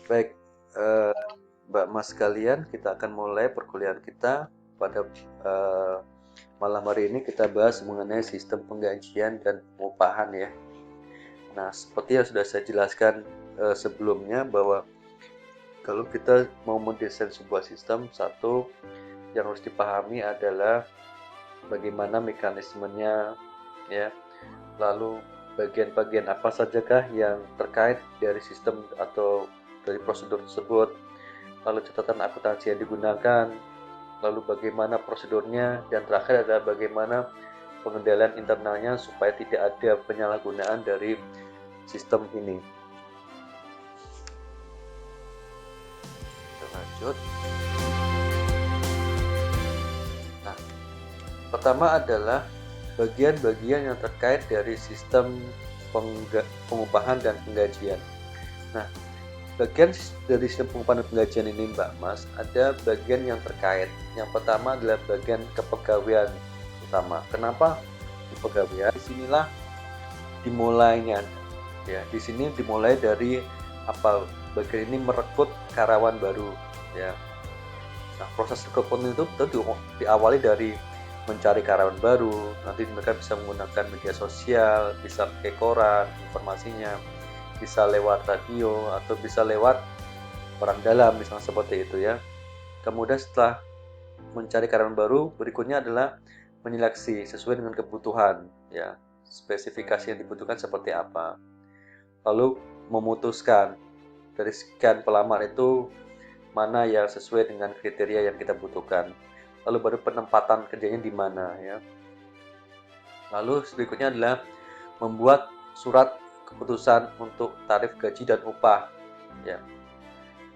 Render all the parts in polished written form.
Baik, eh, Mbak Mas sekalian, kita akan mulai perkuliahan kita pada eh, malam hari ini. Kita bahas mengenai sistem penggajian dan pengupahan ya. Nah, seperti yang sudah saya jelaskan sebelumnya bahwa kalau kita mau mendesain sebuah sistem, satu yang harus dipahami adalah bagaimana mekanismenya ya, lalu bagian-bagian apa sajakah yang terkait dari sistem atau dari prosedur tersebut, lalu catatan akuntansi yang digunakan, lalu bagaimana prosedurnya, dan terakhir adalah bagaimana pengendalian internalnya supaya tidak ada penyalahgunaan dari sistem ini. Kita lanjut. Nah, pertama adalah bagian-bagian yang terkait dari sistem pengupahan dan penggajian. Nah, bagian dari sistem pengupahan dan penggajian ini Mbak Mas, ada bagian yang terkait. Yang pertama adalah bagian kepegawaian utama. Kenapa kepegawaian? Disinilah dimulainya. Ya, di sini dimulai dari apa? Bagian ini merekrut karyawan baru. Ya. Nah, proses rekrutmen itu tentu diawali dari mencari karyawan baru. Nanti mereka bisa menggunakan media sosial, bisa pakai koran, informasinya, bisa lewat radio atau bisa lewat orang dalam, misalnya seperti itu ya. Kemudian setelah mencari karyawan baru, berikutnya adalah menyeleksi sesuai dengan kebutuhan ya, spesifikasi yang dibutuhkan seperti apa. Lalu memutuskan dari sekian pelamar itu mana yang sesuai dengan kriteria yang kita butuhkan. Lalu baru penempatan kerjanya di mana ya. Lalu berikutnya adalah membuat surat keputusan untuk tarif gaji dan upah ya.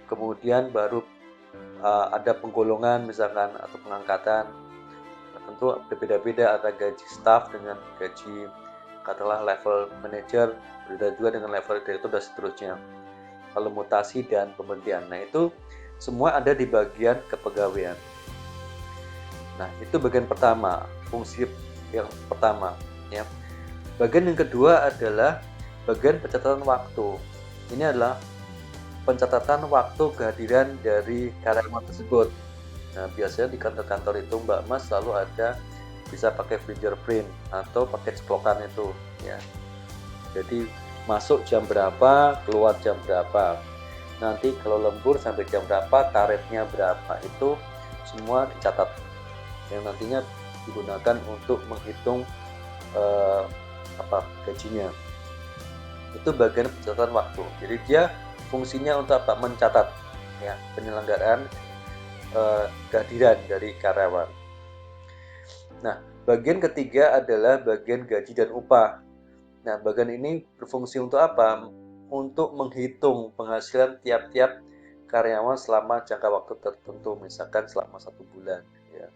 Kemudian baru ada penggolongan misalkan atau pengangkatan. Nah, tentu berbeda-beda, ada gaji staff dengan gaji katakanlah level manager, berbeda juga dengan level direktur dan seterusnya. Lalu mutasi dan pemberhentian. Nah, itu semua ada di bagian kepegawaian. Nah, itu bagian pertama, fungsi yang pertama ya. Bagian yang kedua adalah bagian pencatatan waktu. Ini adalah pencatatan waktu kehadiran dari karyawan tersebut. Nah, biasanya di kantor-kantor itu Mbak Mas selalu ada bisa pakai fingerprint atau pakai ceplokan itu ya. Jadi masuk jam berapa, keluar jam berapa. Nanti kalau lembur sampai jam berapa, tarifnya berapa. Itu semua dicatat. Yang nantinya digunakan untuk menghitung gajinya. Itu bagian pencatatan waktu. Jadi dia fungsinya untuk apa? Mencatat ya, penyelenggaraan kehadiran dari karyawan. Nah, bagian ketiga adalah bagian gaji dan upah. Nah, bagian ini berfungsi untuk apa? Untuk menghitung penghasilan tiap-tiap karyawan selama jangka waktu tertentu, misalkan selama 1 bulan. Ya.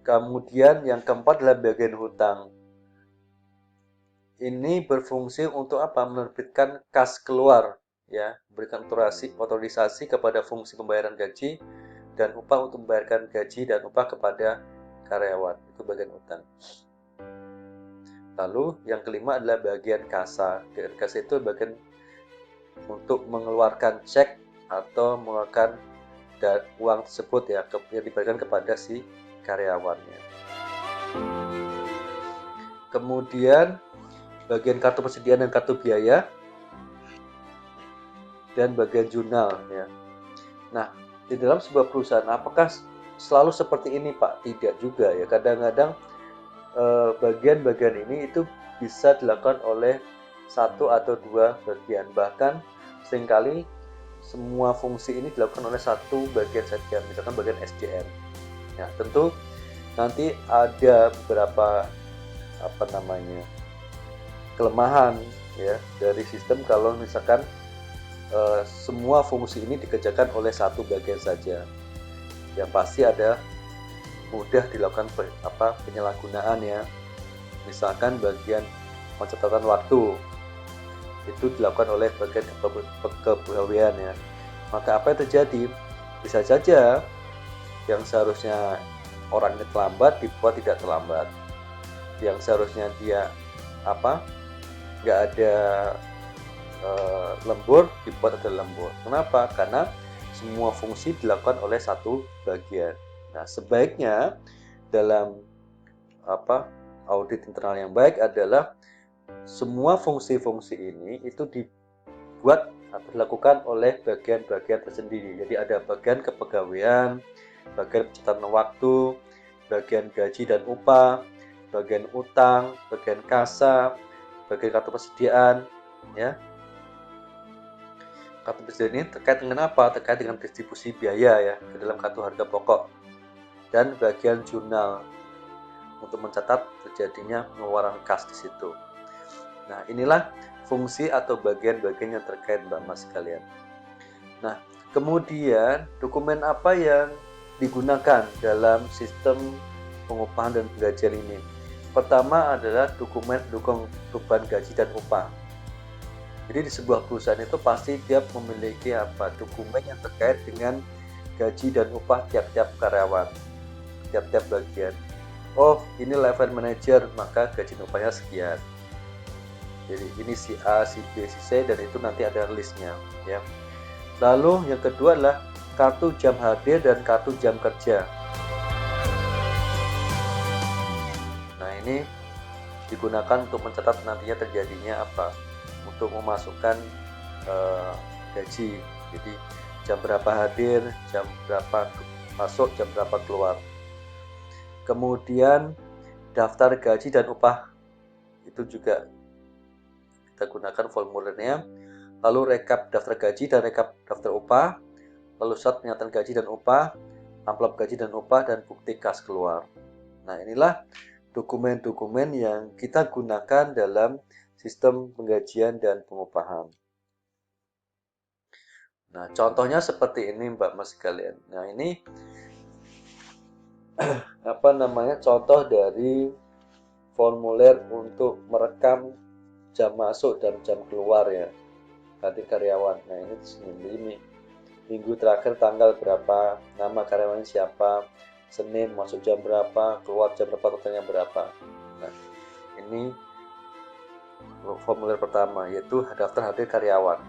Kemudian yang keempat adalah bagian hutang. Ini berfungsi untuk apa? Menerbitkan kas keluar, ya, memberikan otorisasi kepada fungsi pembayaran gaji dan upah untuk membayarkan gaji dan upah kepada karyawan. Itu bagian hutang. Lalu yang kelima adalah bagian kasa. Bagian kasa itu bagian untuk mengeluarkan cek atau mengeluarkan uang tersebut ya, yang diberikan kepada si karyawannya. Kemudian bagian kartu persediaan dan kartu biaya dan bagian jurnal ya. Nah, di dalam sebuah perusahaan apakah selalu seperti ini Pak? Tidak juga ya. Kadang-kadang bagian-bagian ini itu bisa dilakukan oleh satu atau dua bagian, bahkan seringkali semua fungsi ini dilakukan oleh satu bagian saja, misalkan bagian SDM. Ya, tentu nanti ada beberapa kelemahan ya dari sistem kalau misalkan semua fungsi ini dikerjakan oleh satu bagian saja. Yang pasti ada mudah dilakukan penyalahgunaan ya. Misalkan bagian pencatatan waktu itu dilakukan oleh bagian kepegawaian ya. Maka apa yang terjadi? Bisa saja yang seharusnya orangnya terlambat dibuat tidak terlambat. Yang seharusnya dia nggak ada lembur dibuat ada lembur. Kenapa? Karena semua fungsi dilakukan oleh satu bagian. Nah, sebaiknya dalam audit internal yang baik adalah semua fungsi-fungsi ini itu dibuat atau dilakukan oleh bagian-bagian tersendiri. Jadi ada bagian kepegawaian, bagian pencatatan waktu, bagian gaji dan upah, bagian utang, bagian kasa, bagian kartu persediaan, ya. Kartu persediaan ini terkait dengan apa? Terkait dengan distribusi biaya ya ke dalam kartu harga pokok, dan bagian jurnal untuk mencatat terjadinya pengeluaran kas di situ. Nah, inilah fungsi atau bagian-bagian yang terkait Mbak Mas sekalian. Nah, kemudian dokumen apa yang digunakan dalam sistem pengupahan dan penggajian ini? Pertama adalah dokumen pendukung perubahan gaji dan upah. Jadi di sebuah perusahaan itu pasti dia memiliki dokumen yang terkait dengan gaji dan upah tiap-tiap karyawan, tiap-tiap bagian. Oh, ini level manager, maka gaji dan upahnya sekian. Jadi ini si A, si B, si C, dan itu nanti ada listnya, ya. Lalu yang kedua adalah kartu jam hadir dan kartu jam kerja. Nah, ini digunakan untuk mencatat nantinya terjadinya untuk memasukkan gaji. Jadi jam berapa hadir, jam berapa masuk, jam berapa keluar. Kemudian daftar gaji dan upah itu juga kita gunakan formulirnya. Lalu rekap daftar gaji dan rekap daftar upah, lalu surat pernyataan gaji dan upah, amplop gaji dan upah, dan bukti kas keluar. Nah, inilah dokumen-dokumen yang kita gunakan dalam sistem penggajian dan pengupahan. Nah, contohnya seperti ini Mbak Mas sekalian. Nah, ini contoh dari formulir untuk merekam jam masuk dan jam keluar ya ganti karyawan. Nah, ini minggu terakhir tanggal berapa, nama karyawannya siapa, Senin masuk jam berapa, keluar jam berapa, totalnya berapa. Nah, ini formulir pertama, yaitu daftar hadir karyawan.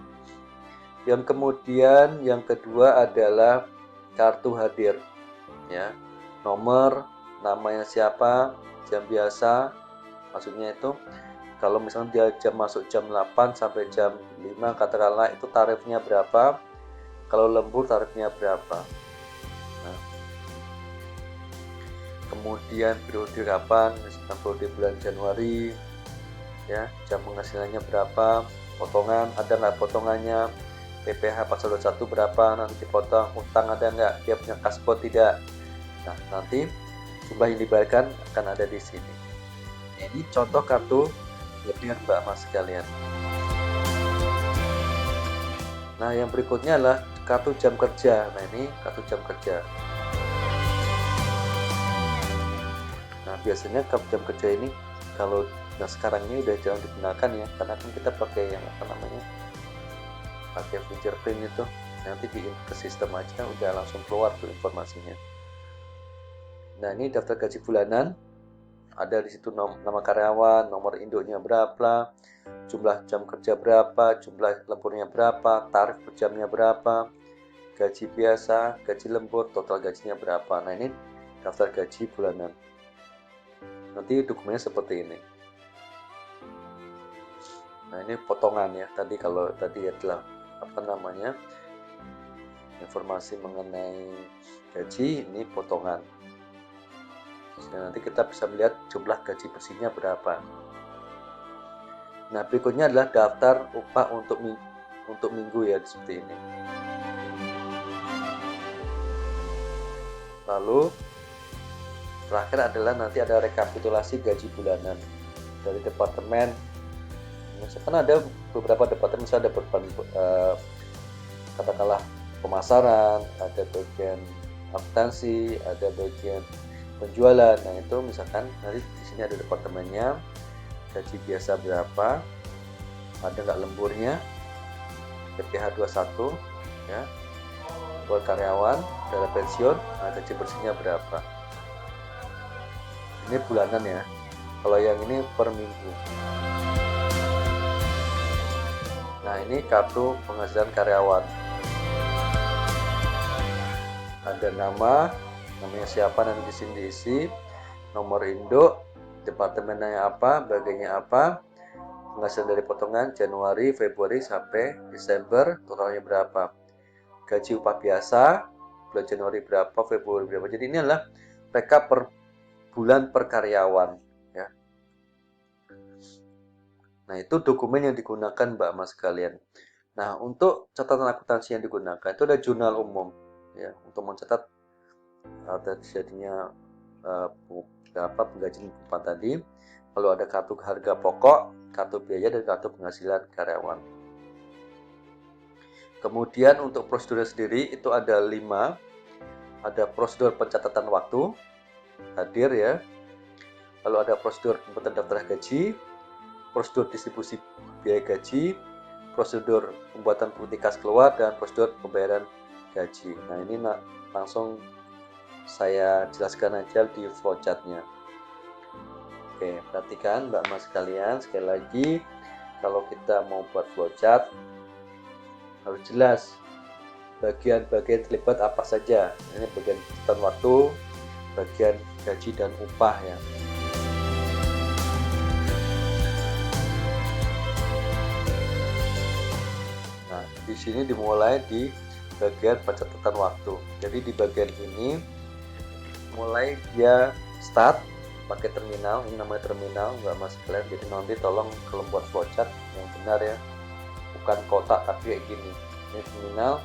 Yang kemudian yang kedua adalah kartu hadir, ya, nomor, namanya siapa, jam biasa, maksudnya itu kalau misalnya dia jam masuk jam 8 sampai jam 5 katakanlah, itu tarifnya berapa, kalau lembur tarifnya berapa. Nah, kemudian periode kapan, misalkan periode bulan Januari, ya, jam penghasilannya berapa, potongan ada nggak potongannya, PPh pasal 21 berapa nanti dipotong, utang ada nggak, dia punya kasbon tidak. Nah, nanti jumlah yang dibayarkan akan ada di sini. Ini contoh kartu hadir Mbak Mas sekalian. Nah, yang berikutnya adalah kartu jam kerja. Nah, ini kartu jam kerja. Nah, biasanya kartu jam kerja ini kalau sekarang ini udah jarang digunakan ya, karena kan kita pakai yang pakai fingerprint itu, nanti di ke sistem aja udah langsung keluar tuh informasinya. Nah, ini daftar gaji bulanan, ada di situ nama karyawan, nomor induknya berapa, jumlah jam kerja berapa, jumlah lemburnya berapa, tarif per jamnya berapa, gaji biasa, gaji lembur, total gajinya berapa. Nah, ini daftar gaji bulanan. Nanti dokumennya seperti ini. Nah, ini potongan ya. Tadi kalau tadi adalah informasi mengenai gaji, ini potongan. Nah, nanti kita bisa melihat jumlah gaji bersihnya berapa. Nah, berikutnya adalah daftar upah untuk minggu ya, seperti ini. Lalu terakhir adalah nanti ada rekapitulasi gaji bulanan dari departemen. Misalkan ada beberapa departemen, misalnya ada katakanlah pemasaran, ada bagian akuntansi, ada bagian penjualan. Nah, itu misalkan nanti di sini ada departemennya, gaji biasa berapa, ada nggak lemburnya, PPh 21 ya, buat karyawan, dana pensiun, nah gaji bersihnya berapa. Ini bulanan ya, kalau yang ini per minggu. Nah, Nah, ini kartu penghasilan karyawan. Ada namanya siapa, nanti di sini diisi, nomor induk, departemennya apa, bagiannya apa, penghasilan dari potongan Januari, Februari sampai Desember, totalnya berapa. Gaji upah biasa, bulan Januari berapa, Februari berapa. Jadi ini adalah rekap per bulan per karyawan, ya. Nah, itu dokumen yang digunakan Mbak Mas sekalian. Nah, untuk catatan akuntansi yang digunakan itu ada jurnal umum, ya, untuk mencatat terjadinya penggajian upah tadi. Lalu ada kartu harga pokok, kartu biaya, dan kartu penghasilan karyawan. Kemudian untuk prosedur sendiri itu ada 5. Ada prosedur pencatatan waktu hadir, ya. Lalu ada prosedur pembuatan daftar gaji, prosedur distribusi biaya gaji, prosedur pembuatan bukti kas keluar, dan prosedur pembayaran gaji. Nah, ini langsung saya jelaskan aja di flowchart-nya. Oke, perhatikan Mbak Mas sekalian, sekali lagi kalau kita mau buat flowchart harus jelas bagian-bagian terlibat apa saja. Ini bagian catatan waktu, bagian gaji dan upah, ya. Nah, di sini dimulai di bagian pencatatan waktu. Jadi di bagian ini mulai dia start pakai terminal, ini namanya terminal Mbak Mas sekalian. Jadi nanti tolong kalau buat flowchart yang benar, ya, bukan kotak tapi kayak gini. Ini terminal.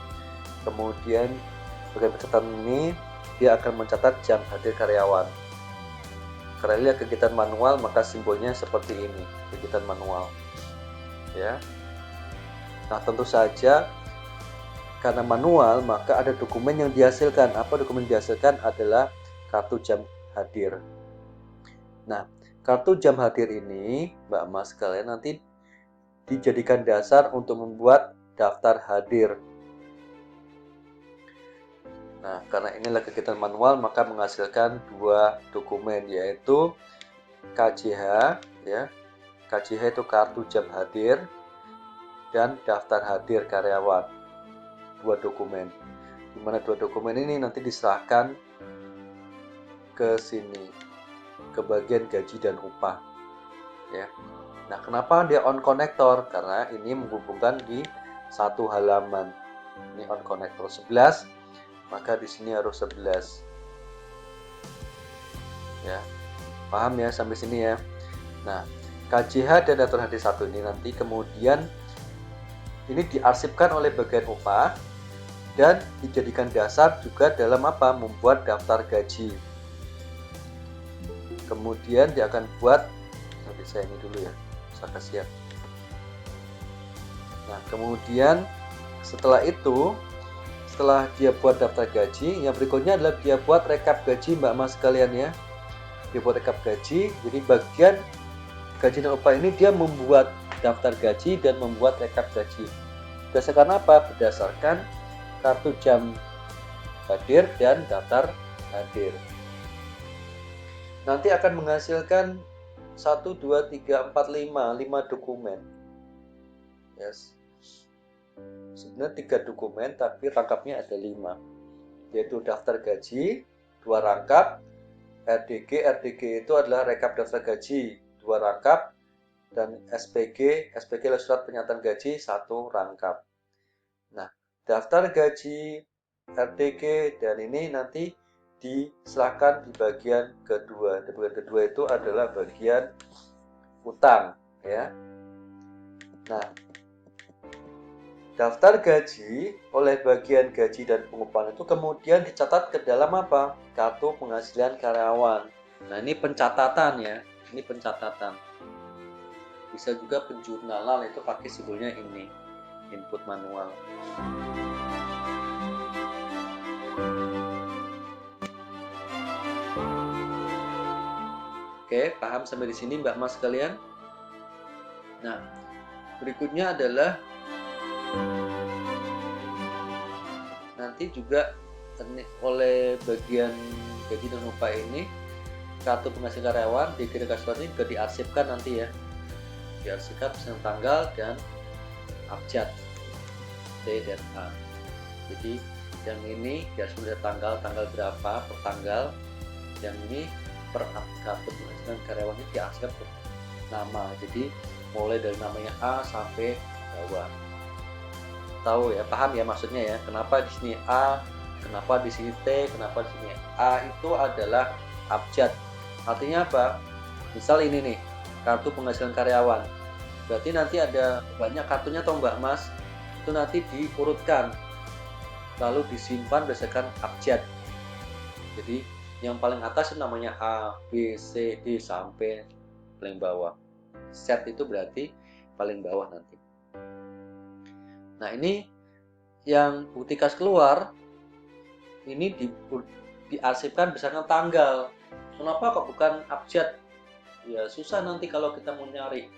Kemudian bagian pencatatan ini dia akan mencatat jam hadir karyawan. Karena ini kegiatan manual, maka simbolnya seperti ini, kegiatan manual, ya. Nah, tentu saja karena manual maka ada dokumen yang dihasilkan. Apa dokumen yang dihasilkan? Adalah kartu jam hadir. Nah, kartu jam hadir ini Mbak Mas sekalian nanti dijadikan dasar untuk membuat daftar hadir. Nah, karena inilah kegiatan manual maka menghasilkan 2 dokumen, yaitu KJH, ya. KJH itu kartu jam hadir, dan daftar hadir karyawan. 2 dokumen. Di mana 2 dokumen ini nanti diserahkan ke sini, ke bagian gaji dan upah, ya. Nah, kenapa dia on connector? Karena ini menghubungkan di satu halaman. Ini on connector 11, maka di sini harus 11. Ya. Paham ya sampai sini, ya. Nah, KJH dan daftar hadir 1 ini nanti kemudian ini diarsipkan oleh bagian upah dan dijadikan dasar juga dalam apa? Membuat daftar gaji. Kemudian dia akan buat, nanti saya ini dulu, ya, saya kasihan. Nah, kemudian setelah itu, setelah dia buat daftar gaji, yang berikutnya adalah dia buat rekap gaji Mbak Mas sekalian, ya. Dia buat rekap gaji, jadi bagian gaji dan upah ini dia membuat daftar gaji dan membuat rekap gaji. Berdasarkan apa? Berdasarkan kartu jam hadir dan daftar hadir. Nanti akan menghasilkan 1, 2, 3, 4, 5 dokumen. Yes. Sebenarnya 3 dokumen tapi rangkapnya ada 5. Yaitu daftar gaji 2 rangkap, RDG itu adalah rekap daftar gaji 2 rangkap, dan SPG adalah surat pernyataan gaji 1 rangkap. Nah, daftar gaji, RDG, dan ini nanti diserahkan di bagian kedua. Di bagian kedua itu adalah bagian utang, ya. Nah, daftar gaji oleh bagian gaji dan pengupahan itu kemudian dicatat ke dalam apa? Kartu penghasilan karyawan. Nah, ini pencatatan, ya. Ini pencatatan. Bisa juga penjurnalan, itu pakai simbolnya ini, input manual. Oke, paham sampai di sini Mbak Mas sekalian? Nah, berikutnya adalah nanti juga oleh bagian gaji dan upah ini, kartu penghasilan karyawan, DG dan karyawan ini juga diarsipkan nanti, ya. Diarsipkan pesan tanggal dan abjad T dan A. Jadi yang ini ya sudah tanggal berapa per tanggal, yang ini per kartu penghasilan karyawan ini diarsipkan per nama. Jadi mulai dari namanya A sampai bawah. Tahu ya, paham ya maksudnya ya, kenapa di sini A, kenapa di sini T, kenapa di sini A. Itu adalah abjad. Artinya apa? Misal ini nih, kartu penghasilan karyawan. Berarti nanti ada banyak kartunya toh Mbak Mas. Itu nanti diurutkan, lalu disimpan berdasarkan abjad. Jadi yang paling atas itu namanya A, B, C, D sampai paling bawah. Set itu berarti paling bawah nanti. Nah ini yang bukti kas keluar ini diarsipkan berdasarkan tanggal. Kenapa kok bukan abjad? Ya susah nanti kalau kita mau nyari.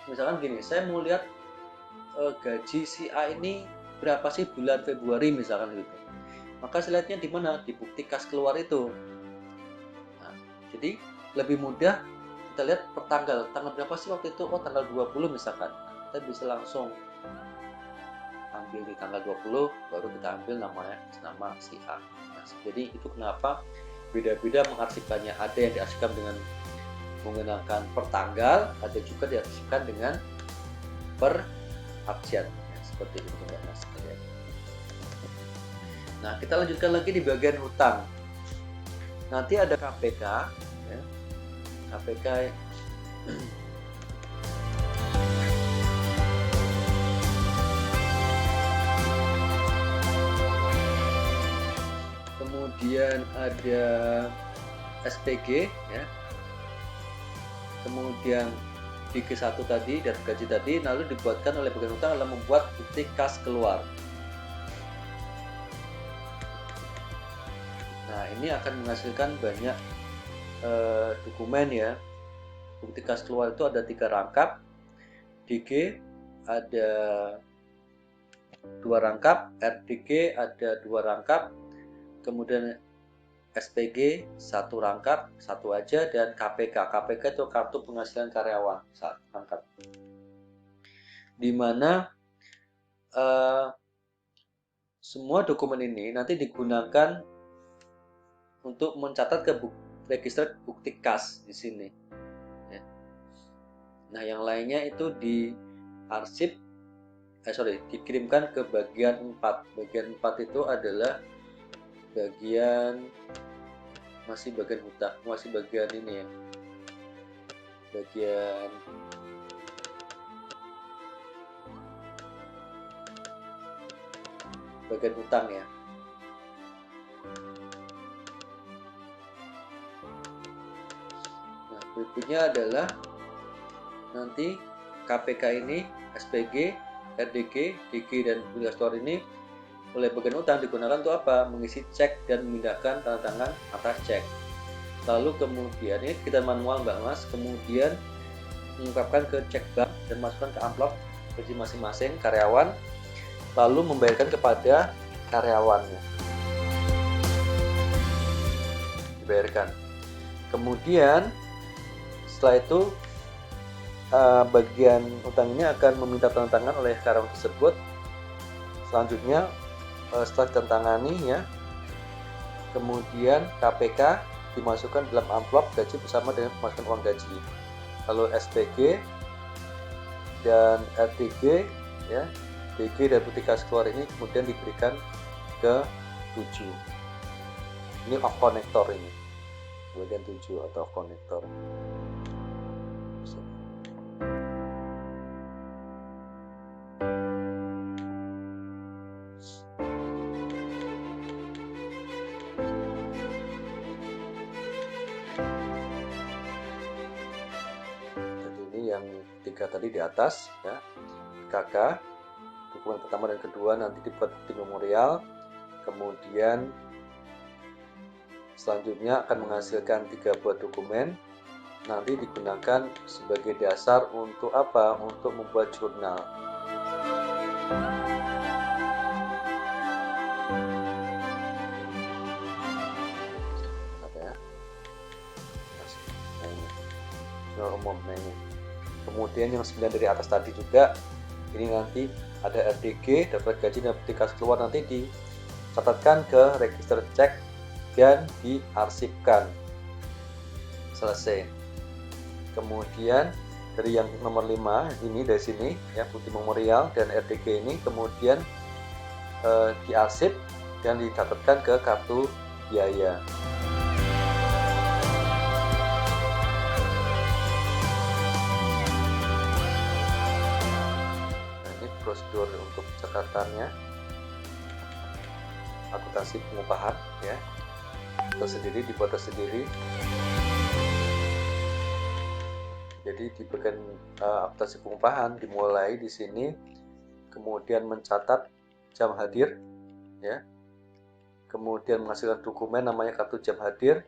Misalkan gini, saya mau lihat gaji si A ini berapa sih bulan Februari misalkan gitu. Maka saya lihatnya di mana? Di bukti kas keluar itu. Nah, jadi lebih mudah kita lihat per tanggal berapa sih waktu itu? Oh tanggal 20 misalkan. Kita bisa langsung ambil di tanggal 20, baru kita ambil nama si A. Nah, jadi itu kenapa beda-beda mengarsipkannya. Ada yang diarsipkan dengan menggunakan per tanggal, ada juga diarsipkan dengan per abjad. Ya, seperti itu Mbak Mas. Nah, kita lanjutkan lagi di bagian hutang. Nanti ada KPK, ya. KPK kemudian ada SPG, ya. Kemudian DG1 tadi dan gaji tadi, lalu dibuatkan oleh bagian hutang adalah membuat bukti kas keluar. Nah ini akan menghasilkan banyak dokumen ya. Bukti kas keluar itu ada 3 rangkap, DG ada 2 rangkap, RDG ada 2 rangkap, kemudian SPG 1 rangkap, 1 aja, dan KPK itu kartu penghasilan karyawan 1 rangkap. Dimana semua dokumen ini nanti digunakan untuk mencatat ke register bukti kas di sini. Ya. Nah, yang lainnya itu dikirimkan ke bagian 4. Bagian 4 itu adalah masih bagian hutang, masih bagian ini ya. Bagian hutang ya. Nah, berikutnya adalah nanti KPK ini, SPG, RDG, DG dan bukti kas keluar ini oleh bagian hutang digunakan untuk apa? Mengisi cek dan memindahkan tanda tangan atas cek. Lalu kemudian ini kita manual Mbak Mas, kemudian mengungkapkan ke cek bank dan masukkan ke amplop gaji masing-masing karyawan, lalu membayarkan kepada karyawannya. Dibayarkan. Kemudian setelah itu bagian hutang ini akan meminta tanda tangan oleh karyawan tersebut. Selanjutnya setelah ditantangani ya, kemudian KPK dimasukkan dalam amplop gaji bersama dengan pemasukan uang gaji. Lalu SPG dan RTG ya, DG dan bukti kas keluar ini kemudian diberikan ke 7. Ini off connector ini, bagian 7 atau off connector. Yang 3 tadi di atas ya, KK dokumen pertama dan kedua nanti dibuat di memorial, kemudian selanjutnya akan menghasilkan 3 buah dokumen, nanti digunakan sebagai dasar untuk apa? Untuk membuat jurnal. Apa ya? Jurnal umum. Nah ini. Kemudian yang 9 dari atas tadi juga Ini nanti ada RDG, daftar gaji dan bukti kas keluar, nanti dicatatkan ke register cek dan diarsipkan. Selesai. Kemudian dari yang nomor 5 ini, dari sini ya, bukti memorial dan RDG ini kemudian diarsip dan dicatatkan ke kartu biaya. Nah, ini prosedur untuk catatannya, akuntansi pengupahan ya, tersendiri, dibuat tersendiri. Jadi di bagian akuntansi pengupahan dimulai di sini, kemudian mencatat jam hadir ya, kemudian menghasilkan dokumen namanya kartu jam hadir,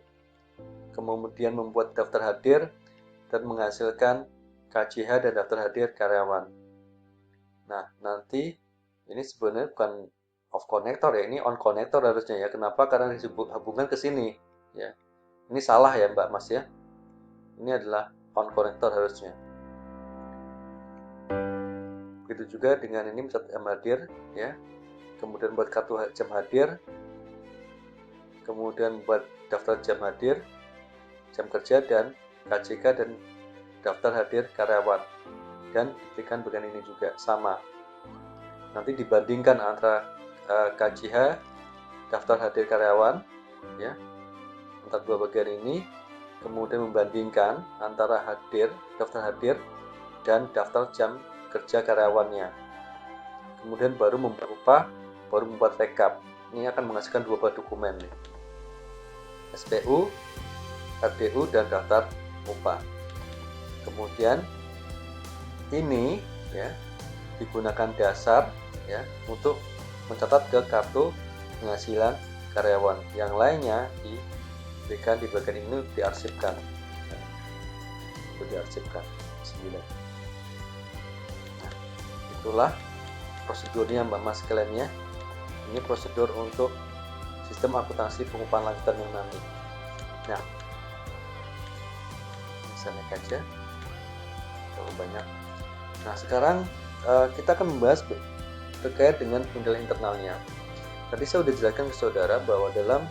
kemudian membuat daftar hadir dan menghasilkan KJH dan daftar hadir karyawan. Nah, nanti ini sebenarnya bukan off connector ya, ini on connector harusnya ya. Kenapa? Karena dihubungkan ke sini ya. Ini salah ya Mbak Mas ya. Ini adalah on connector harusnya. Begitu juga dengan ini mencatat jam hadir ya. Kemudian buat kartu jam hadir. Kemudian buat daftar jam hadir, jam kerja dan KJK dan daftar hadir karyawan. Dan diberikan bagian ini juga sama. Nanti dibandingkan antara KJH, daftar hadir karyawan ya, antara dua bagian ini, kemudian membandingkan antara daftar hadir dan daftar jam kerja karyawannya. Kemudian baru membuat upah, baru membuat rekap. Ini akan menghasilkan dua buah dokumen nih. SPU, RDU dan daftar upah. Kemudian ini ya digunakan dasar ya untuk mencatat ke kartu penghasilan karyawan. Yang lainnya diberikan di bagian ini, diarsipkan. Itu diarsipkan 9. Nah, itulah prosedurnya Mbak Mas sekalian ya. Ini prosedur untuk sistem akuntansi pengupahan lanjutan yang nanti. Nah, bisa naik aja, terlalu banyak. Nah, sekarang kita akan membahas terkait dengan penilaian internalnya. Tadi saya sudah jelaskan ke saudara bahwa dalam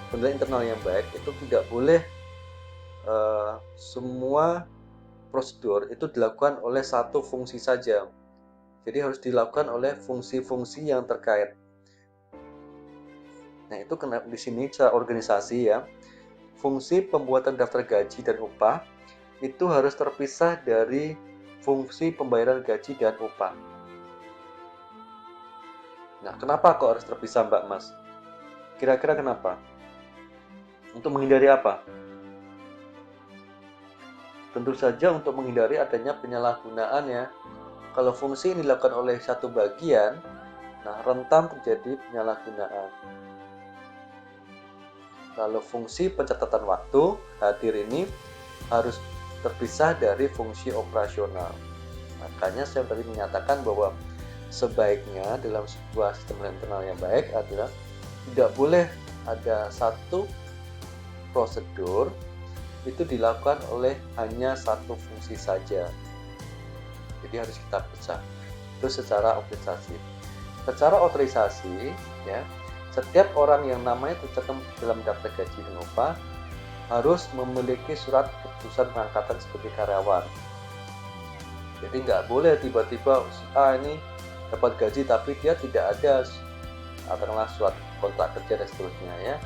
penilaian internal yang baik itu tidak boleh semua prosedur itu dilakukan oleh satu fungsi saja. Jadi harus dilakukan oleh fungsi-fungsi yang terkait. Nah, itu kena di sini secara organisasi ya. Fungsi pembuatan daftar gaji dan upah itu harus terpisah dari fungsi pembayaran gaji dan upah. Nah, kenapa kok harus terpisah Mbak Mas? Kira-kira kenapa? Untuk menghindari apa? Tentu saja untuk menghindari adanya penyalahgunaan ya. Kalau fungsi ini dilakukan oleh satu bagian, nah rentan terjadi penyalahgunaan. Kalau fungsi pencatatan waktu hadir ini harus terpisah dari fungsi operasional. Makanya saya tadi menyatakan bahwa sebaiknya dalam sebuah sistem internal yang baik adalah tidak boleh ada satu prosedur itu dilakukan oleh hanya satu fungsi saja. Jadi harus kita pisah. Itu secara organisasi. Secara otorisasi ya, setiap orang yang namanya tercantum dalam daftar gaji dan upah harus memiliki surat keputusan pengangkatan sebagai karyawan. Jadi nggak boleh tiba-tiba ini dapat gaji tapi dia tidak ada katakanlah surat kontrak kerja dan seterusnya ya.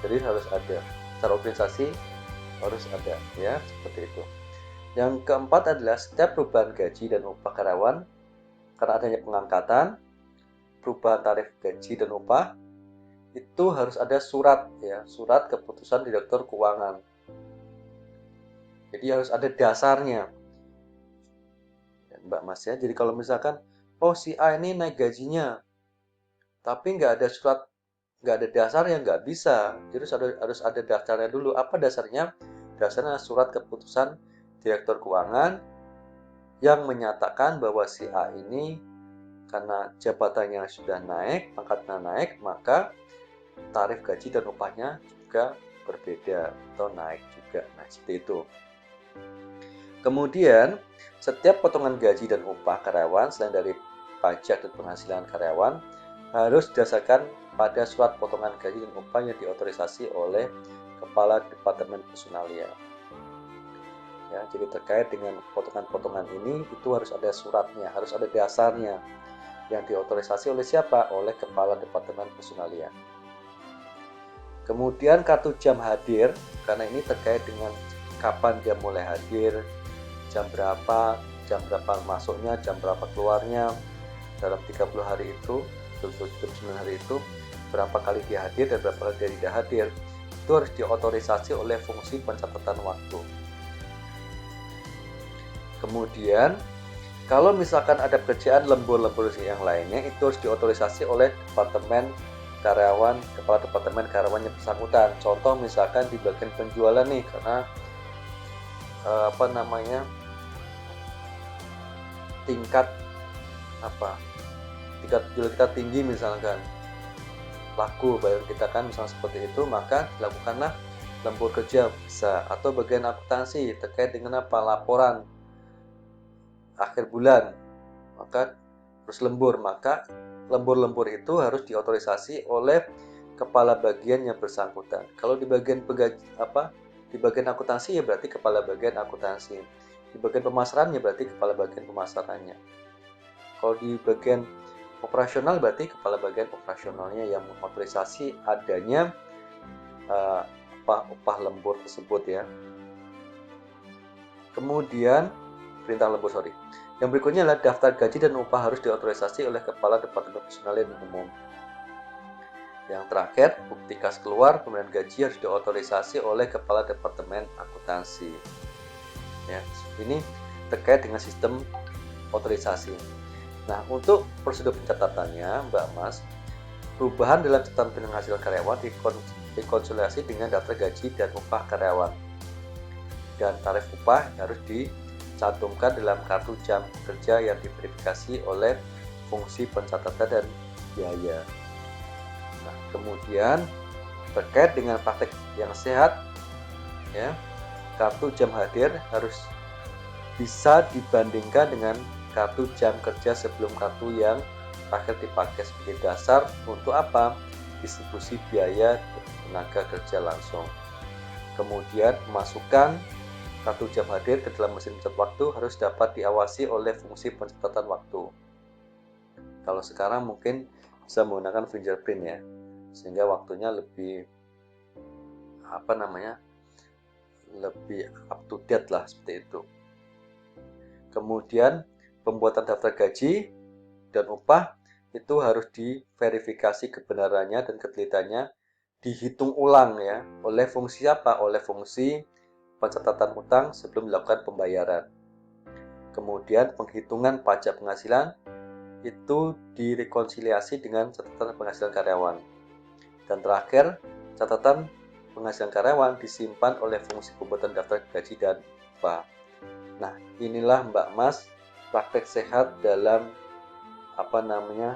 Jadi harus ada. Secara organisasi harus ada ya, seperti itu. Yang keempat adalah setiap perubahan gaji dan upah karyawan karena adanya pengangkatan, perubahan tarif gaji dan upah itu harus ada surat ya, surat keputusan direktur keuangan. Jadi harus ada dasarnya, Mbak Mas ya. Jadi kalau misalkan si A ini naik gajinya, tapi nggak ada surat, nggak ada dasarnya, nggak bisa. Jadi harus ada dasarnya dulu. Apa dasarnya? Dasarnya surat keputusan direktur keuangan yang menyatakan bahwa si A ini karena jabatannya sudah naik, pangkatnya naik, maka tarif gaji dan upahnya juga berbeda atau naik juga. Nah, seperti itu. Kemudian, setiap potongan gaji dan upah karyawan selain dari pajak dan penghasilan karyawan harus didasarkan pada surat potongan gaji dan upah yang diotorisasi oleh Kepala Departemen Personalia. Ya, jadi terkait dengan potongan-potongan ini itu harus ada suratnya, harus ada dasarnya yang diotorisasi oleh siapa? Oleh Kepala Departemen Personalia. Kemudian kartu jam hadir, karena ini terkait dengan kapan dia mulai hadir, jam berapa masuknya, jam berapa keluarnya dalam 30 hari itu, 29 hari itu, berapa kali dia hadir dan berapa kali dia tidak hadir. Itu harus diotorisasi oleh fungsi pencatatan waktu. Kemudian, kalau misalkan ada pekerjaan lembur-lembur yang lainnya, itu harus diotorisasi oleh Departemen Karyawan, Kepala Departemen Karyawan yang bersangkutan. Contoh misalkan di bagian penjualan nih, karena tingkat jual kita tinggi misalkan, laku bayar kita kan misalnya seperti itu, maka dilakukanlah lembur kerja bisa. Atau bagian akuntansi terkait dengan laporan akhir bulan, maka terus lembur, maka lembur-lembur itu harus diotorisasi oleh kepala bagian yang bersangkutan. Kalau di bagian di bagian akuntansi ya berarti kepala bagian akuntansi. Di bagian pemasaran ya berarti kepala bagian pemasarannya. Kalau di bagian operasional berarti kepala bagian operasionalnya yang mengotorisasi adanya upah lembur tersebut ya. Kemudian perintah lembur, Yang berikutnya adalah daftar gaji dan upah harus diotorisasi oleh Kepala Departemen Personalia dan Umum. Yang terakhir, bukti kas keluar pemberian gaji harus diotorisasi oleh Kepala Departemen Akuntansi. Ya, ini terkait dengan sistem otorisasi. Nah, untuk prosedur pencatatannya, Mbak Mas, perubahan dalam catatan penghasilan karyawan dikonsolidasi dengan daftar gaji dan upah karyawan. Dan tarif upah harus dicantumkan dalam kartu jam kerja yang diverifikasi oleh fungsi pencatatan dan biaya. Nah, kemudian terkait dengan praktek yang sehat, ya, kartu jam hadir harus bisa dibandingkan dengan kartu jam kerja sebelum kartu yang terakhir dipakai sebagai dasar untuk apa? Distribusi biaya tenaga kerja langsung. Kemudian memasukkan kartu jam hadir ke dalam mesin pencatat waktu harus dapat diawasi oleh fungsi pencatatan waktu. Kalau sekarang mungkin bisa menggunakan fingerprint ya, sehingga waktunya lebih lebih up to date lah seperti itu. Kemudian pembuatan daftar gaji dan upah itu harus diverifikasi kebenarannya dan ketelitannya dihitung ulang ya oleh fungsi apa? Oleh fungsi pencatatan utang sebelum dilakukan pembayaran. Kemudian penghitungan pajak penghasilan itu direkonsiliasi dengan catatan penghasilan karyawan. Dan terakhir, catatan penghasilan karyawan disimpan oleh fungsi pembuatan daftar gaji dan upah. Nah, inilah Mbak Mas praktek sehat dalam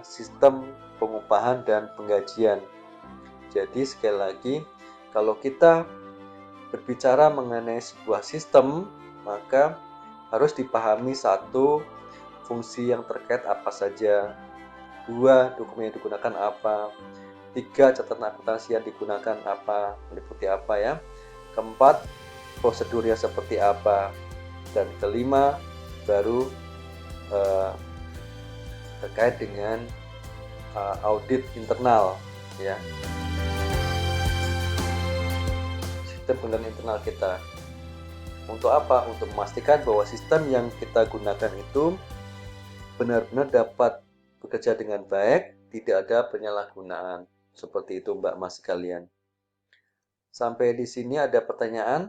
sistem pengupahan dan penggajian. Jadi sekali lagi, kalau kita berbicara mengenai sebuah sistem, maka harus dipahami satu, fungsi yang terkait apa saja, dua, dokumen yang digunakan apa, tiga, catatan akuntansi yang digunakan apa, meliputi apa ya, keempat, prosedurnya seperti apa, dan kelima baru terkait dengan audit internal ya, sistem pengendalian internal kita. Untuk apa? Untuk memastikan bahwa sistem yang kita gunakan itu benar-benar dapat bekerja dengan baik, tidak ada penyalahgunaan. Seperti itu Mbak Mas sekalian. Sampai di sini ada pertanyaan?